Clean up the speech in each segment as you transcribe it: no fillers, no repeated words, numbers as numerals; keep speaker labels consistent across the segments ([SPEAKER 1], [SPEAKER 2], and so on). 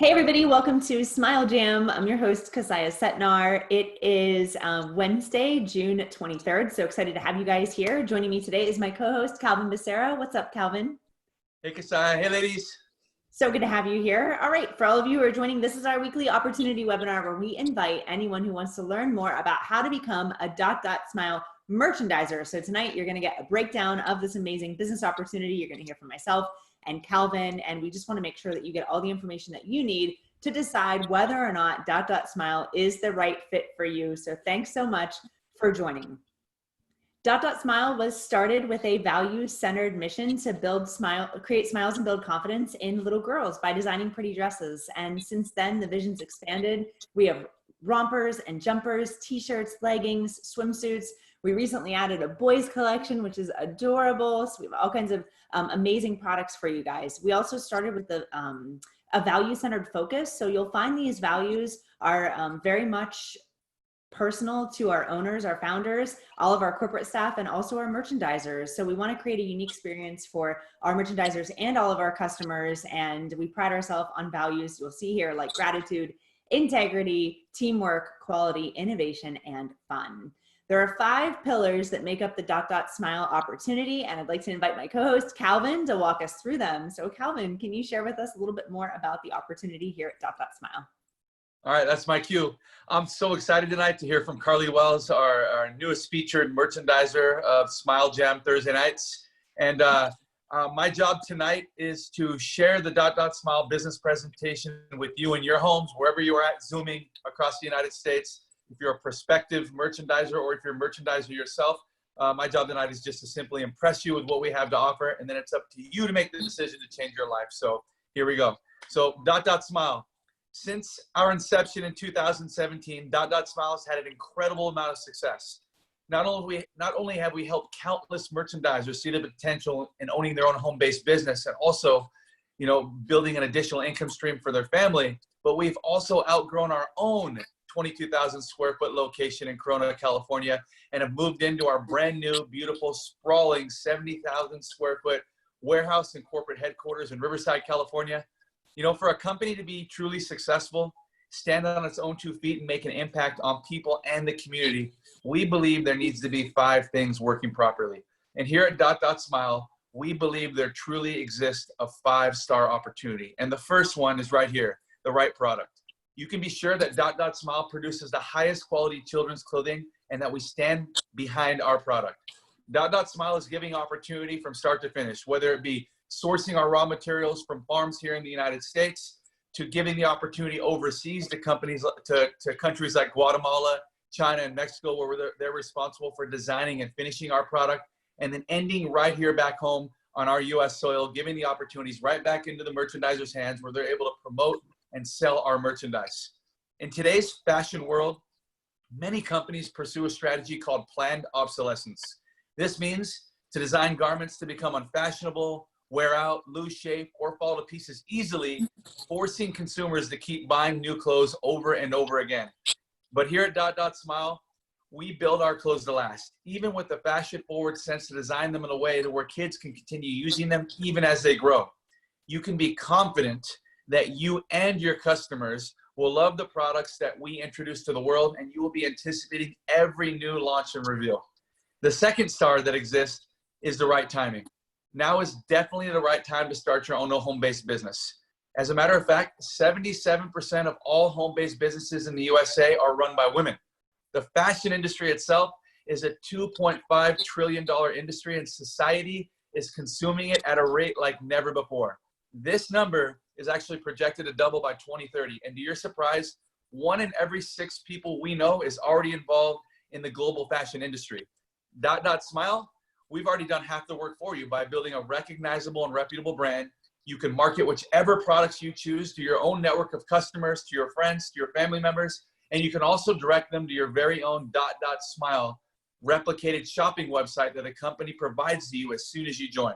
[SPEAKER 1] Hey everybody, welcome to Smile Jam. I'm your host, Kasaya Setnar. It is Wednesday, June 23rd. So excited to have you guys here. Joining me today is my co-host, Calvin Becerra. What's up, Calvin?
[SPEAKER 2] Hey, Kasai. Hey, ladies.
[SPEAKER 1] So good to have you here. All right, for all of you who are joining, this is our weekly opportunity webinar where we invite anyone who wants to learn more about how to become a Smile merchandiser. So tonight you're going to get a breakdown of this amazing business opportunity. You're going to hear from myself and Calvin, and we just want to make sure that you get all the information that you need to decide whether or not Smile is the right fit for you. So thanks so much for joining. Smile was started with a value-centered mission to create smiles and build confidence in little girls by designing pretty dresses. And since then, the vision's expanded. We have rompers and jumpers, t-shirts, leggings, swimsuits. We recently added a boys collection, which is adorable. So we have all kinds of amazing products for you guys. We also started with a value-centered focus. So you'll find these values are very much personal to our owners, our founders, all of our corporate staff, and also our merchandisers. So we want to create a unique experience for our merchandisers and all of our customers. And we pride ourselves on values you'll see here like gratitude, integrity, teamwork, quality, innovation, and fun. There are 5 pillars that make up the Smile opportunity, and I'd like to invite my co-host Calvin to walk us through them. So Calvin, can you share with us a little bit more about the opportunity here at Smile?
[SPEAKER 2] All right, that's my cue. I'm so excited tonight to hear from Carly Wells, our newest featured merchandiser of Smile Jam Thursday nights. And my job tonight is to share the Smile business presentation with you in your homes, wherever you are at, Zooming across the United States. If you're a prospective merchandiser or if you're a merchandiser yourself, my job tonight is just to simply impress you with what we have to offer, and then it's up to you to make the decision to change your life. So here we go. So Smile. Since our inception in 2017, Smile has had an incredible amount of success. Not only have we helped countless merchandisers see the potential in owning their own home-based business and also, building an additional income stream for their family, but we've also outgrown our own 22,000 square foot location in Corona, California, and have moved into our brand new, beautiful, sprawling 70,000 square foot warehouse and corporate headquarters in Riverside, California. For a company to be truly successful, stand on its own 2 feet and make an impact on people and the community, we believe there needs to be 5 things working properly. And here at Smile, we believe there truly exists a 5-star opportunity. And the first one is right here, the right product. You can be sure that Smile produces the highest quality children's clothing and that we stand behind our product. Smile is giving opportunity from start to finish, whether it be sourcing our raw materials from farms here in the United States, to giving the opportunity overseas to countries like Guatemala, China, and Mexico, where they're responsible for designing and finishing our product, and then ending right here back home on our US soil, giving the opportunities right back into the merchandisers' hands where they're able to promote and sell our merchandise. In today's fashion world, many companies pursue a strategy called planned obsolescence. This means to design garments to become unfashionable, wear out, lose shape, or fall to pieces easily, forcing consumers to keep buying new clothes over and over again. But here at Smile, we build our clothes to last, even with the fashion-forward sense to design them in a way to where kids can continue using them even as they grow. You can be confident that you and your customers will love the products that we introduce to the world, and you will be anticipating every new launch and reveal. The second star that exists is the right timing. Now is definitely the right time to start your own home-based business. As a matter of fact, 77% of all home-based businesses in the USA are run by women. The fashion industry itself is a $2.5 trillion industry, and society is consuming it at a rate like never before. This number is actually projected to double by 2030. And to your surprise, 1 in every 6 people we know is already involved in the global fashion industry. Smile, we've already done half the work for you by building a recognizable and reputable brand. You can market whichever products you choose to your own network of customers, to your friends, to your family members, and you can also direct them to your very own Smile replicated shopping website that the company provides to you as soon as you join.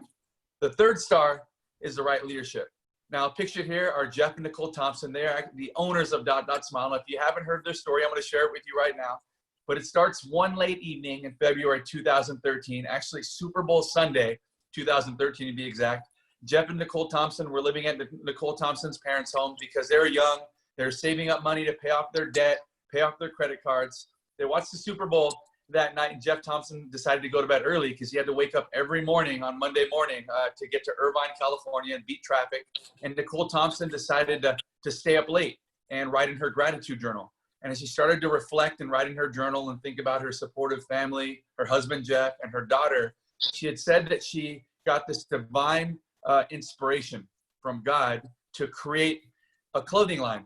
[SPEAKER 2] The third star is the right leadership. Now, pictured here are Jeff and Nicole Thompson. They are the owners of Smile. Now, if you haven't heard their story, I'm going to share it with you right now. But it starts one late evening in February 2013, actually Super Bowl Sunday, 2013 to be exact. Jeff and Nicole Thompson were living at Nicole Thompson's parents' home because they were young. They're saving up money to pay off their debt, pay off their credit cards. They watched the Super Bowl that night, and Jeff Thompson decided to go to bed early because he had to wake up every morning on Monday morning to get to Irvine, California and beat traffic. And Nicole Thompson decided to stay up late and write in her gratitude journal. And as she started to reflect and write in her journal and think about her supportive family, her husband, Jeff, and her daughter, she had said that she got this divine inspiration from God to create a clothing line,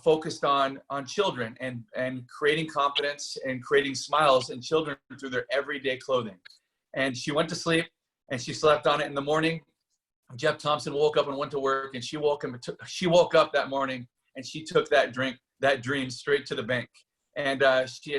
[SPEAKER 2] focused on children and creating confidence and creating smiles in children through their everyday clothing. And she went to sleep and she slept on it. In the morning, Jeff Thompson woke up and went to work, and she woke up that morning and she took that dream straight to the bank. And she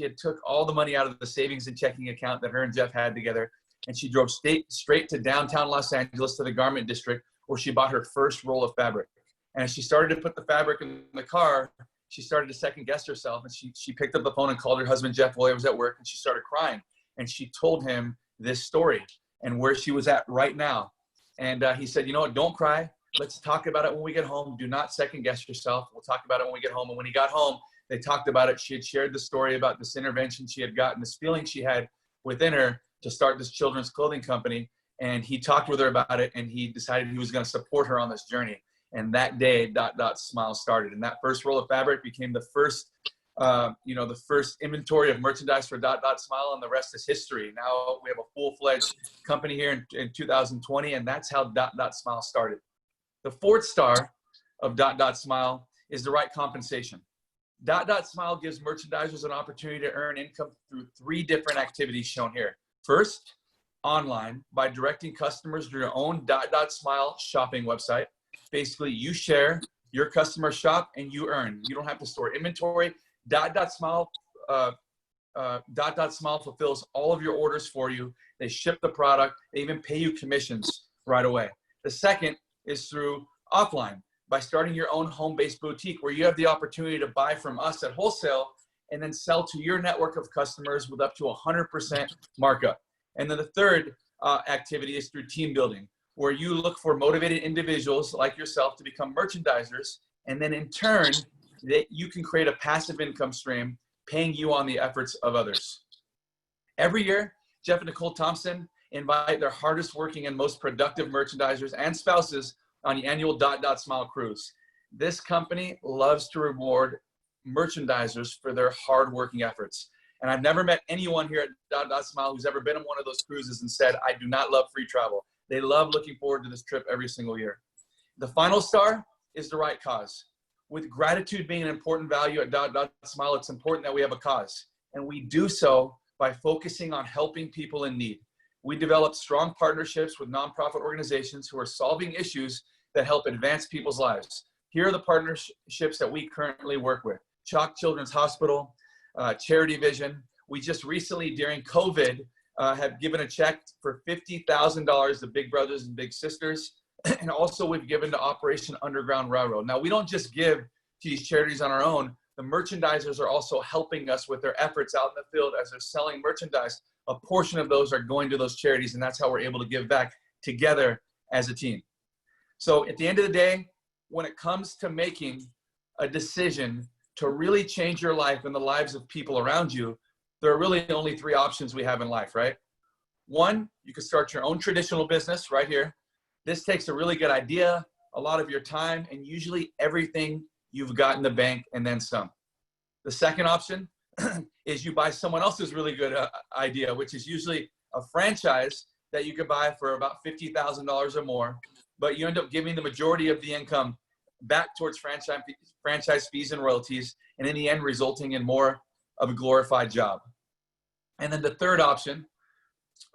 [SPEAKER 2] had took all the money out of the savings and checking account that her and Jeff had together, and she drove straight to downtown Los Angeles to the garment district, where she bought her first roll of fabric. And as she started to put the fabric in the car, she started to second guess herself, and she picked up the phone and called her husband Jeff while he was at work, and she started crying. And she told him this story and where she was at right now. And he said, you know what, don't cry. Let's talk about it when we get home. Do not second guess yourself. We'll talk about it when we get home. And when he got home, they talked about it. She had shared the story about this intervention she had gotten, this feeling she had within her to start this children's clothing company. And he talked with her about it, and he decided he was going to support her on this journey. And that day, Smile started. And that first roll of fabric became the first, the first inventory of merchandise for Smile, and the rest is history. Now we have a full-fledged company here in 2020, and that's how Smile started. The fourth star of Smile is the right compensation. Smile gives merchandisers an opportunity to earn income through 3 different activities shown here. First, online, by directing customers to your own Smile shopping website. Basically, you share, your customers shop, and you earn. You don't have to store inventory. Smile fulfills all of your orders for you. They ship the product. They even pay you commissions right away. The second is through offline, by starting your own home-based boutique, where you have the opportunity to buy from us at wholesale and then sell to your network of customers with up to 100% markup. And then the third activity is through team building, where you look for motivated individuals like yourself to become merchandisers, and then in turn, that you can create a passive income stream paying you on the efforts of others. Every year, Jeff and Nicole Thompson invite their hardest working and most productive merchandisers and spouses on the annual Smile cruise. This company loves to reward merchandisers for their hard-working efforts. And I've never met anyone here at Smile who's ever been on one of those cruises and said, I do not love free travel. They love looking forward to this trip every single year. The final star is the right cause. With gratitude being an important value at Smile, it's important that we have a cause. And we do so by focusing on helping people in need. We develop strong partnerships with nonprofit organizations who are solving issues that help advance people's lives. Here are the partnerships that we currently work with. Chalk Children's Hospital, Charity Vision. We just recently, during COVID, have given a check for $50,000 to Big Brothers and Big Sisters. And also we've given to Operation Underground Railroad. Now, we don't just give to these charities on our own. The merchandisers are also helping us with their efforts out in the field as they're selling merchandise. A portion of those are going to those charities, and that's how we're able to give back together as a team. So at the end of the day, when it comes to making a decision to really change your life and the lives of people around you, there are really only 3 options we have in life, right? 1, you can start your own traditional business right here. This takes a really good idea, a lot of your time, and usually everything you've got in the bank and then some. The second option is you buy someone else's really good idea, which is usually a franchise that you could buy for about $50,000 or more, but you end up giving the majority of the income back towards franchise fees and royalties, and in the end resulting in more of a glorified job. And then the third option,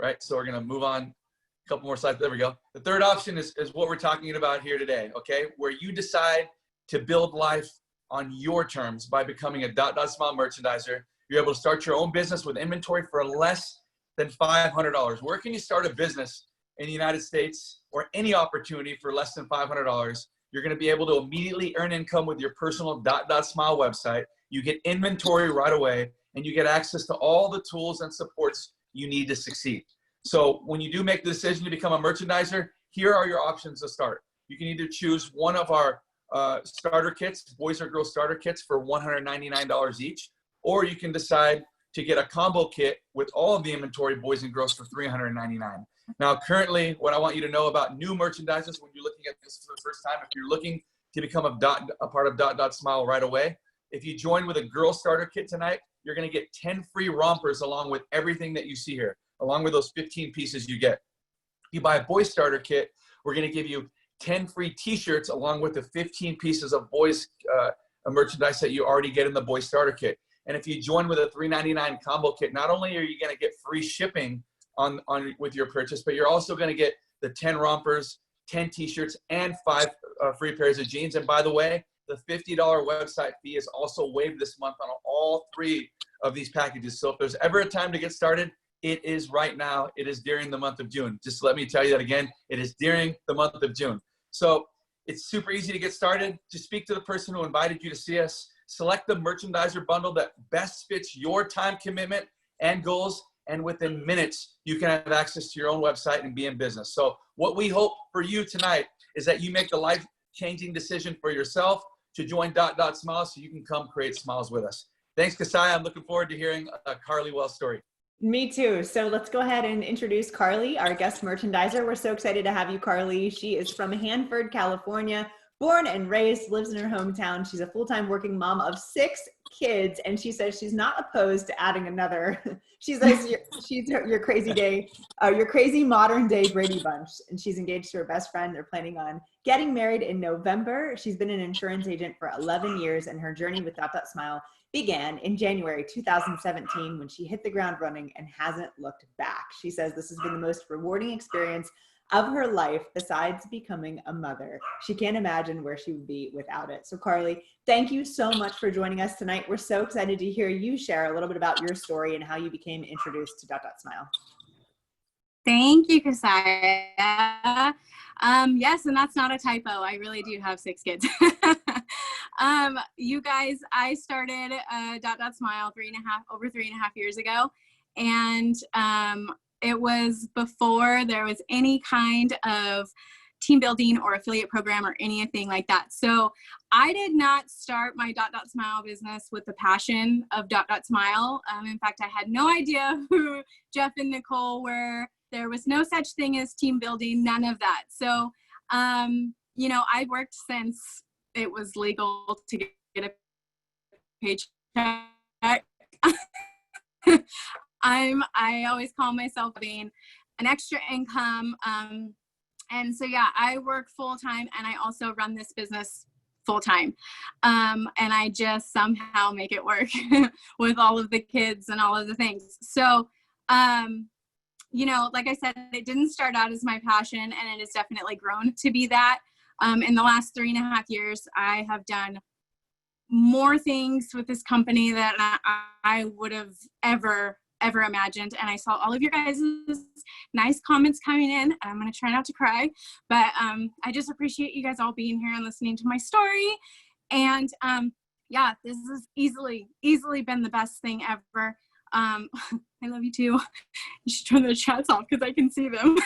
[SPEAKER 2] right? So we're gonna move on a couple more slides. There we go. The third option is what we're talking about here today, okay? Where you decide to build life on your terms by becoming a Smile merchandiser. You're able to start your own business with inventory for less than $500. Where can you start a business in the United States or any opportunity for less than $500? You're going to be able to immediately earn income with your personal Smile website. You get inventory right away, and you get access to all the tools and supports you need to succeed. So when you do make the decision to become a merchandiser, here are your options to start. You can either choose one of our starter kits, boys or girls starter kits for $199 each, or you can decide to get a combo kit with all of the inventory, boys and girls, for $399. Now, currently, what I want you to know about new merchandisers when you're looking at this for the first time, if you're looking to become a part of Dot Smile right away, if you join with a girl starter kit tonight, you're going to get 10 free rompers along with everything that you see here, along with those 15 pieces you get. If you buy a boy starter kit, we're going to give you 10 free t-shirts along with the 15 pieces of boys merchandise that you already get in the boy starter kit. And if you join with a $399 combo kit, not only are you going to get free shipping on with your purchase, but you're also going to get the 10 rompers, 10 t-shirts, and 5 free pairs of jeans. And by the way, the $50 website fee is also waived this month on all 3 of these packages. So if there's ever a time to get started, it is right now. It is during the month of June. Just let me tell you that again. It is during the month of June. So it's super easy to get started. Just speak to the person who invited you to see us. Select the merchandiser bundle that best fits your time commitment and goals. And within minutes, you can have access to your own website and be in business. So what we hope for you tonight is that you make the life-changing decision for yourself to join Dot Smile so you can come create smiles with us. Thanks, Kasai. I'm looking forward to hearing Carly Wells' story.
[SPEAKER 1] Me too. So let's go ahead and introduce Carly, our guest merchandiser. We're so excited to have you, Carly. She is from Hanford, California, born and raised, lives in her hometown. She's a full-time working mom of 6 kids, and she says she's not opposed to adding another. She says she's your crazy modern day Brady Bunch, and she's engaged to her best friend. They're planning on getting married in November. She's been an insurance agent for 11 years, and her journey with Dot Smile began in January 2017 when she hit the ground running and hasn't looked back. She says this has been the most rewarding experience of her life besides becoming a mother. She can't imagine where she would be without it. So Carly, thank you so much for joining us tonight. We're so excited to hear you share a little bit about your story and how you became introduced to Dot Smile.
[SPEAKER 3] Thank you, Kasaya. Yes, and that's not a typo. I really do have 6 kids. You guys, I started Dot Smile over 3.5 years ago. And it was before there was any kind of team building or affiliate program or anything like that. So I did not start my Dot Smile business with the passion of Dot Smile. In fact, I had no idea who Jeff and Nicole were. There was no such thing as team building, none of that. So, you know, I've worked since it was legal to get a paycheck. I always call myself being an extra income. And so, yeah, I work full time and I also run this business full time. And I just somehow make it work with all of the kids and all of the things. So, you know, like I said, it didn't start out as my passion, and it has definitely grown to be that. In the last 3.5 years, I have done more things with this company than I would have ever imagined. And I saw all of your guys' nice comments coming in. I'm going to try not to cry, but I just appreciate you guys all being here and listening to my story. And yeah, this has easily been the best thing ever. I love you too. You should turn the chats off because I can see them.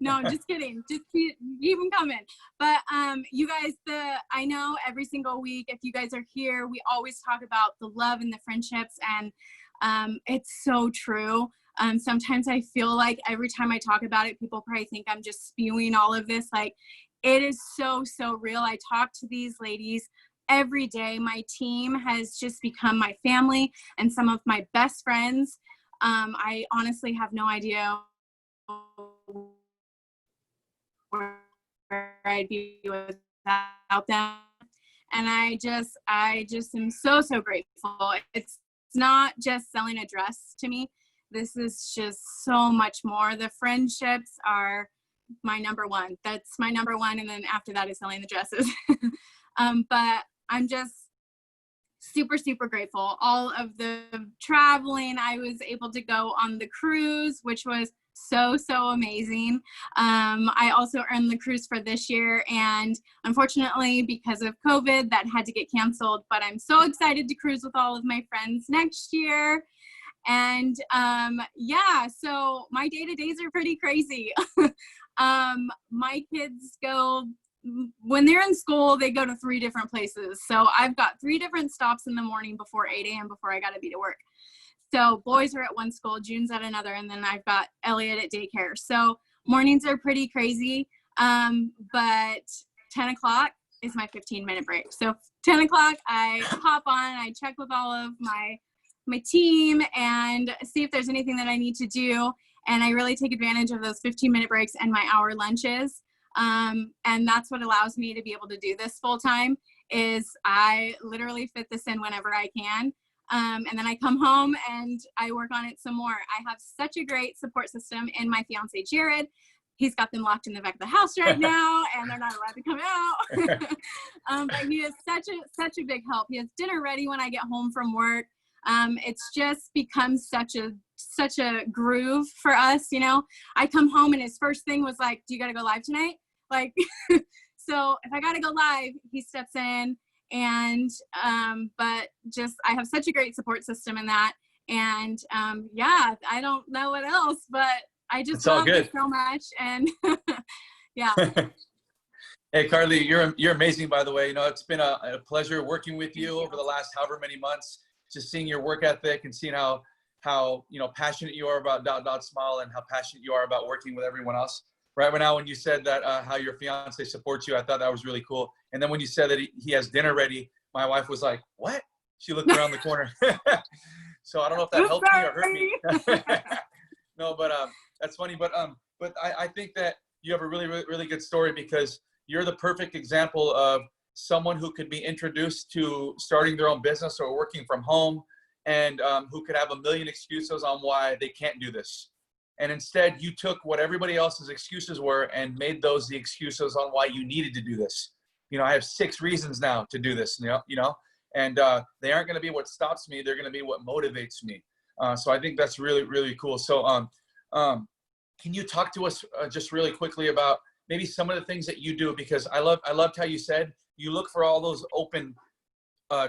[SPEAKER 3] No, I'm just kidding. Just keep them coming. But you guys, I know every single week, if you guys are here, we always talk about the love and the friendships, and it's so true. Sometimes I feel like every time I talk about it, people probably think I'm just spewing all of this. Like, it is so real. I talk to these ladies every day. My team has just become my family and some of my best friends. I honestly have no idea where I'd be without them. And I just am so grateful. It's not just selling a dress to me. This is just so much more. The friendships are my number one. That's my number one. And then after that is selling the dresses. But I'm just super grateful. All of the traveling, I was able to go on the cruise, which was so amazing. I also earned the cruise for this year, and unfortunately because of COVID that had to get canceled, but I'm so excited to cruise with all of my friends next year. And yeah, so my day-to-days are pretty crazy. My kids go, when they're in school, they go to 3 different places. So I've got 3 different stops in the morning before 8 a.m. before I got to be to work. So boys are at one school, June's at another, and then I've got Elliot at daycare. So mornings are pretty crazy. But 10 o'clock is my 15-minute break. So 10 o'clock, I hop on, I check with all of my team and see if there's anything that I need to do. And I really take advantage of those 15-minute breaks and my hour lunches. And that's what allows me to be able to do this full time, is I literally fit this in whenever I can. And then I come home and I work on it some more. I have such a great support system in my fiance, Jared. He's got them locked in the back of the house right now, and they're not allowed to come out. But he is such a big help. He has dinner ready when I get home from work. It's just become such a groove for us, you know. I come home and his first thing was like, "Do you got to go live tonight?" Like, so if I got to go live, he steps in. And but just I have such a great support system in that. And yeah, I don't know what else, but I just love it so much. And yeah.
[SPEAKER 2] Hey, Carly, you're amazing, by the way. You know, it's been a pleasure working with you over the last however many months, just seeing your work ethic and seeing how you know, passionate you are about Smile and how passionate you are about working with everyone else. Right now, when you said that how your fiance supports you, I thought that was really cool. And then when you said that he has dinner ready, my wife was like, "What?" She looked around the corner. So I don't know if that helped me or hurt me. No, but that's funny. But I think that you have a really, really, really good story, because you're the perfect example of someone who could be introduced to starting their own business or working from home, and who could have a million excuses on why they can't do this. And instead, you took what everybody else's excuses were and made those the excuses on why you needed to do this. You know, I have 6 reasons now to do this, you know, and they aren't going to be what stops me. They're going to be what motivates me. So I think that's really, really cool. So can you talk to us just really quickly about maybe some of the things that you do? Because I loved how you said you look for all those open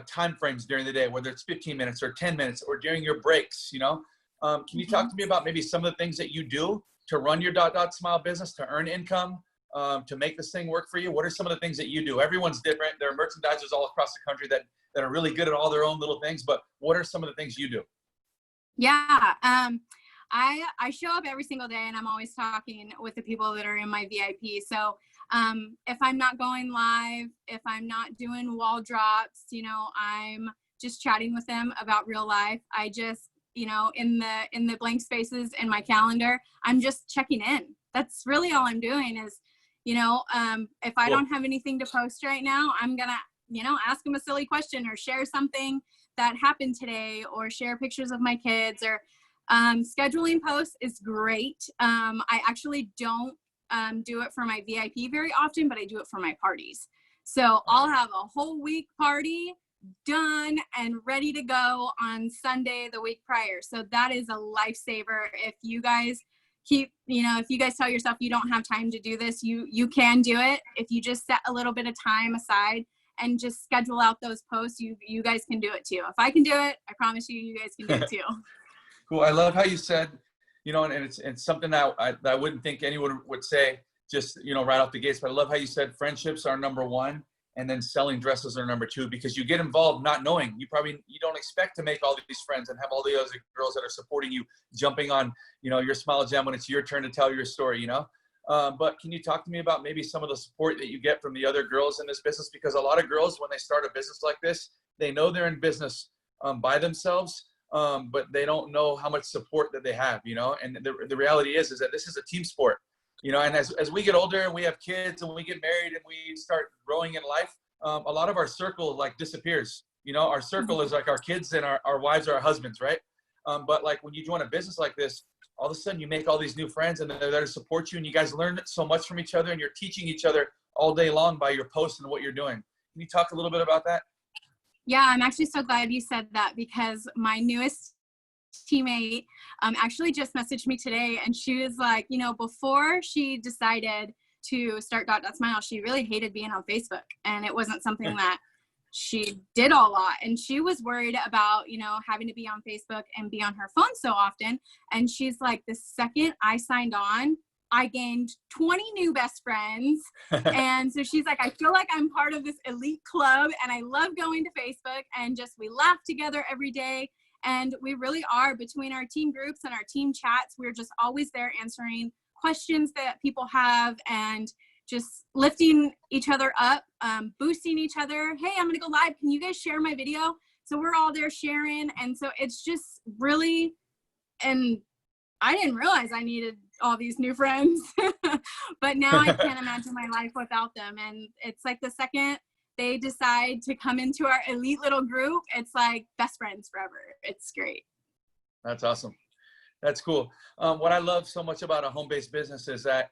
[SPEAKER 2] time frames during the day, whether it's 15 minutes or 10 minutes or during your breaks, you know. Can you talk to me about maybe some of the things that you do to run your Smile business, to earn income, to make this thing work for you? What are some of the things that you do? Everyone's different. There are merchandisers all across the country that are really good at all their own little things, but what are some of the things you do?
[SPEAKER 3] Yeah. I show up every single day, and I'm always talking with the people that are in my VIP. So if I'm not going live, if I'm not doing wall drops, you know, I'm just chatting with them about real life. I just, you know, in the blank spaces in my calendar, I'm just checking in. That's really all I'm doing is, you know, if I don't have anything to post right now, I'm gonna, you know, ask them a silly question or share something that happened today, or share pictures of my kids, or scheduling posts is great. I actually don't do it for my VIP very often, but I do it for my parties. So I'll have a whole week party done and ready to go on Sunday the week prior. So that is a lifesaver. If you guys if you guys tell yourself you don't have time to do this, you can do it. If you just set a little bit of time aside and just schedule out those posts, you guys can do it too. If I can do it, I promise you guys can do it too.
[SPEAKER 2] Cool. I love how you said, you know, and it's something that I wouldn't think anyone would say just, you know, right off the gates, but I love how you said friendships are number 1. And then selling dresses are number 2, because you get involved not knowing. You don't expect to make all these friends and have all the other girls that are supporting you jumping on, you know, your Smile Jam when it's your turn to tell your story, you know. But can you talk to me about maybe some of the support that you get from the other girls in this business? Because a lot of girls, when they start a business like this, they know they're in business by themselves, but they don't know how much support that they have, you know. And the reality is that this is a team sport. You know, and as we get older and we have kids and we get married and we start growing in life, a lot of our circle like disappears. You know, our circle is like our kids and our wives or our husbands, right? But like when you join a business like this, all of a sudden you make all these new friends and they're there to support you, and you guys learn so much from each other, and you're teaching each other all day long by your posts and what you're doing. Can you talk a little bit about that?
[SPEAKER 3] Yeah, I'm actually so glad you said that, because my newest teammate actually just messaged me today, and she was like, you know, before she decided to start Smile, she really hated being on Facebook, and it wasn't something that she did a lot, and she was worried about, you know, having to be on Facebook and be on her phone so often. And she's like, the second I signed on, I gained 20 new best friends. And so she's like, I feel like I'm part of this elite club, and I love going to Facebook, and just we laugh together every day. And we really are, between our team groups and our team chats, we're just always there answering questions that people have, and just lifting each other up, boosting each other. Hey, I'm gonna go live. Can you guys share my video? So we're all there sharing. And so it's just really, and I didn't realize I needed all these new friends, but now I can't imagine my life without them. And it's like the second they decide to come into our elite little group, it's like best friends forever. It's great.
[SPEAKER 2] That's awesome. That's cool. What I love so much about a home-based business is that,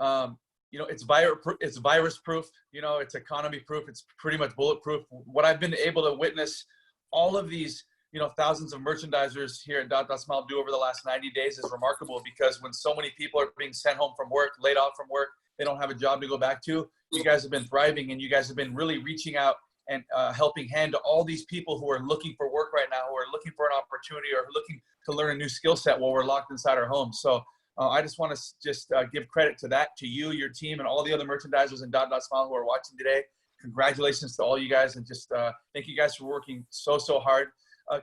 [SPEAKER 2] you know, it's virus proof, you know, it's economy proof, it's pretty much bulletproof. What I've been able to witness all of these, you know, thousands of merchandisers here at Dot Smile do over the last 90 days is remarkable, because when so many people are being sent home from work, laid off from work, they don't have a job to go back to, you guys have been thriving, and you guys have been really reaching out and helping hand to all these people who are looking for work right now, who are looking for an opportunity or looking to learn a new skill set while we're locked inside our homes. So I just want to give credit to that, to you, your team, and all the other merchandisers in Dot Smile who are watching today. Congratulations to all you guys, and just thank you guys for working so hard.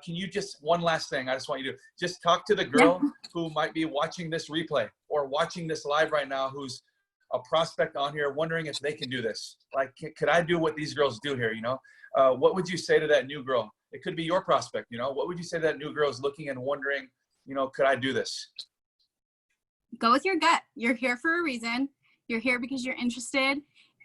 [SPEAKER 2] Can you just, one last thing, I just want you to just talk to the girl who might be watching this replay or watching this live right now, who's a prospect on here wondering if they can do this. Like, could I do what these girls do here, you know? What would you say to that new girl? It could be your prospect, you know? What would you say to that new girl is looking and wondering, you know, could I do this?
[SPEAKER 3] Go with your gut. You're here for a reason. You're here because you're interested.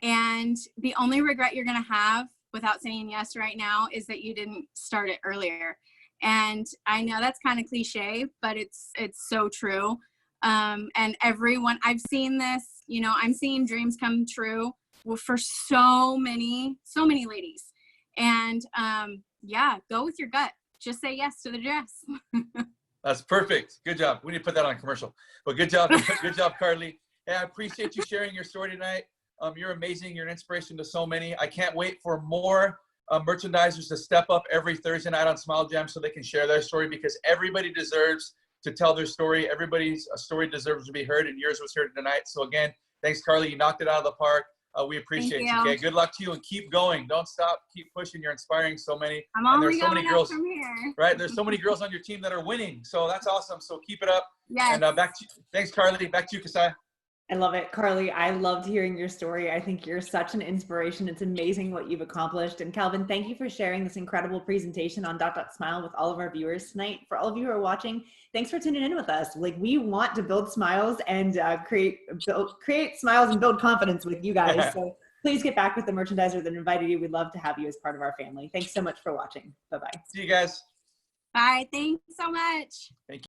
[SPEAKER 3] And the only regret you're going to have without saying yes right now is that you didn't start it earlier. And I know that's kind of cliche, but it's so true. And everyone, I've seen this, you know, I'm seeing dreams come true for so many ladies. And yeah, go with your gut. Just say yes to the dress.
[SPEAKER 2] That's perfect. Good job. We need to put that on a commercial. But good job. Good job, Carly. Hey, I appreciate you sharing your story tonight. You're amazing. You're an inspiration to so many. I can't wait for more merchandisers to step up every Thursday night on Smile Jam so they can share their story, because everybody deserves to tell their story. Everybody's story deserves to be heard, and yours was heard tonight. So again, thanks, Carly. You knocked it out of the park. We appreciate you. Okay, good luck to you, and keep going. Don't stop. Keep pushing. You're inspiring so many.
[SPEAKER 3] I'm only
[SPEAKER 2] there's so
[SPEAKER 3] going
[SPEAKER 2] many girls
[SPEAKER 3] up from here.
[SPEAKER 2] Right? There's so many girls on your team that are winning. So that's awesome. So keep it up.
[SPEAKER 3] Yes.
[SPEAKER 2] And back to you. Thanks, Carly. Back to you, Kasai.
[SPEAKER 1] I love it. Carly, I loved hearing your story. I think you're such an inspiration. It's amazing what you've accomplished. And Calvin, thank you for sharing this incredible presentation on Smile with all of our viewers tonight. For all of you who are watching, thanks for tuning in with us. Like, we want to build smiles and create smiles and build confidence with you guys. So please get back with the merchandiser that invited you. We'd love to have you as part of our family. Thanks so much for watching. Bye-bye.
[SPEAKER 2] See you guys.
[SPEAKER 3] Bye. Thanks so much.
[SPEAKER 2] Thank you.